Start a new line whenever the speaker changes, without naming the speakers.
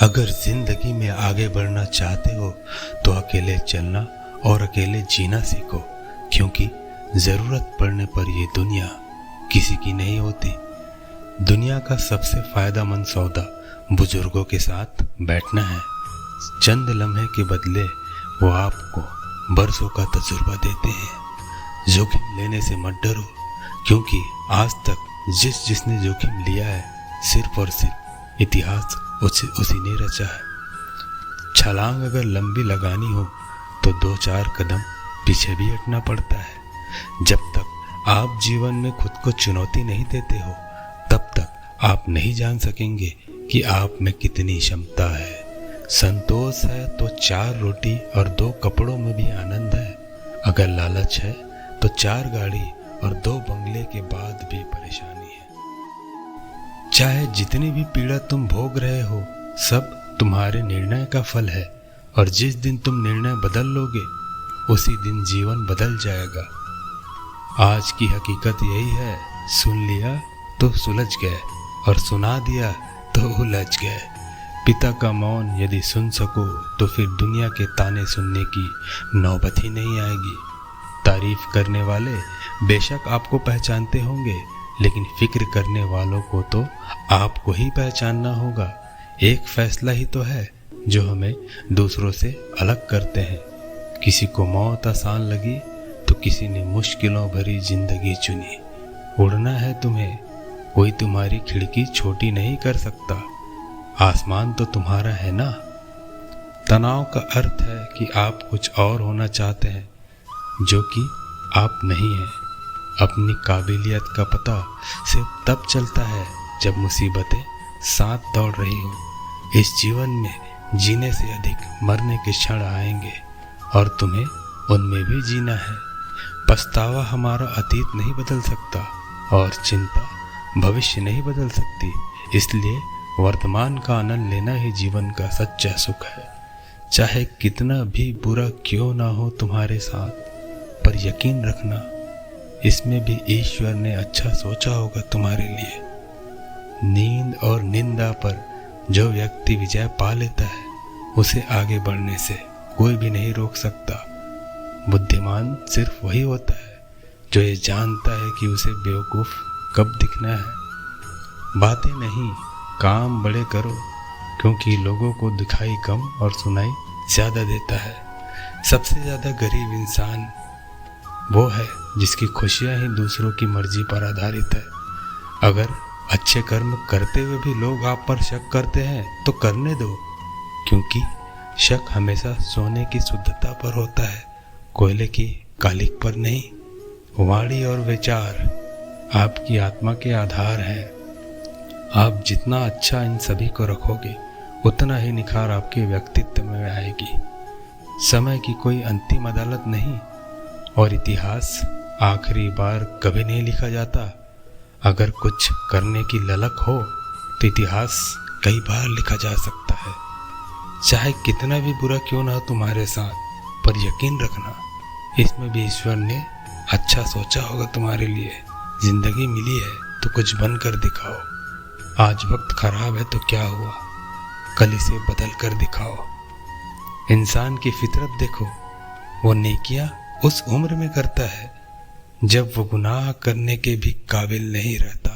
अगर जिंदगी में आगे बढ़ना चाहते हो तो अकेले चलना और अकेले जीना सीखो, क्योंकि जरूरत पड़ने पर ये दुनिया किसी की नहीं होती। दुनिया का सबसे फायदेमंद सौदा बुजुर्गों के साथ बैठना है। चंद लम्हे के बदले वो आपको बरसों का तजुर्बा देते हैं। जोखिम लेने से मत डरो, क्योंकि आज तक जिसने जोखिम लिया है सिर्फ और सिर्फ इतिहास उसी ने रचा है। छलांग अगर लंबी लगानी हो तो 2-4 कदम पीछे भी हटना पड़ता है। जब तक आप जीवन में खुद को चुनौती नहीं देते हो तब तक आप नहीं जान सकेंगे कि आप में कितनी क्षमता है। संतोष है तो 4 रोटी और 2 कपड़ों में भी आनंद है। अगर लालच है तो 4 गाड़ी और 2 बंगले के बाद भी परेशानी है। चाहे जितनी भी पीड़ा तुम भोग रहे हो सब तुम्हारे निर्णय का फल है, और जिस दिन तुम निर्णय बदल लोगे उसी दिन जीवन बदल जाएगा। आज की हकीकत यही है, सुन लिया तो सुलझ गए और सुना दिया तो उलझ गए। पिता का मौन यदि सुन सको तो फिर दुनिया के ताने सुनने की नौबत ही नहीं आएगी। तारीफ करने वाले बेशक आपको पहचानते होंगे, लेकिन फिक्र करने वालों को तो आपको ही पहचानना होगा। एक फैसला ही तो है जो हमें दूसरों से अलग करते हैं। किसी को मौत आसान लगी तो किसी ने मुश्किलों भरी जिंदगी चुनी। उड़ना है तुम्हें, कोई तुम्हारी खिड़की छोटी नहीं कर सकता। आसमान तो तुम्हारा है ना। तनाव का अर्थ है कि आप कुछ और होना चाहते हैं जो कि आप नहीं हैं। अपनी काबिलियत का पता सिर्फ तब चलता है जब मुसीबतें साथ दौड़ रही हो। इस जीवन में जीने से अधिक मरने के क्षण आएंगे और तुम्हें उनमें भी जीना है। पछतावा हमारा अतीत नहीं बदल सकता और चिंता भविष्य नहीं बदल सकती। इसलिए वर्तमान का आनंद लेना ही जीवन का सच्चा सुख है। चाहे कितना भी बुरा क्यों ना हो तुम्हारे साथ, पर यकीन रखना इसमें भी ईश्वर ने अच्छा सोचा होगा तुम्हारे लिए। नींद और निंदा पर जो व्यक्ति विजय पा लेता है उसे आगे बढ़ने से कोई भी नहीं रोक सकता। बुद्धिमान सिर्फ वही होता है जो ये जानता है कि उसे बेवकूफ़ कब दिखना है। बातें नहीं, काम बड़े करो, क्योंकि लोगों को दिखाई कम और सुनाई ज़्यादा देता है। सबसे ज़्यादा गरीब इंसान वो है जिसकी खुशियां ही दूसरों की मर्जी पर आधारित है। अगर अच्छे कर्म करते हुए भी लोग आप पर शक करते हैं तो करने दो, क्योंकि शक हमेशा सोने की शुद्धता पर होता है, कोयले की कालिक पर नहीं। वाणी और विचार आपकी आत्मा के आधार हैं। आप जितना अच्छा इन सभी को रखोगे उतना ही निखार आपके व्यक्तित्व में आएगी। समय की कोई अंतिम अदालत नहीं और इतिहास आखिरी बार कभी नहीं लिखा जाता। अगर कुछ करने की ललक हो तो इतिहास कई बार लिखा जा सकता है। चाहे कितना भी बुरा क्यों ना हो तुम्हारे साथ, पर यकीन रखना इसमें भी ईश्वर ने अच्छा सोचा होगा तुम्हारे लिए। जिंदगी मिली है तो कुछ बन कर दिखाओ। आज वक्त खराब है तो क्या हुआ, कल इसे बदल कर दिखाओ। इंसान की फितरत देखो, वो नेकियां उस उम्र में करता है जब वो गुनाह करने के भी काबिल नहीं रहता।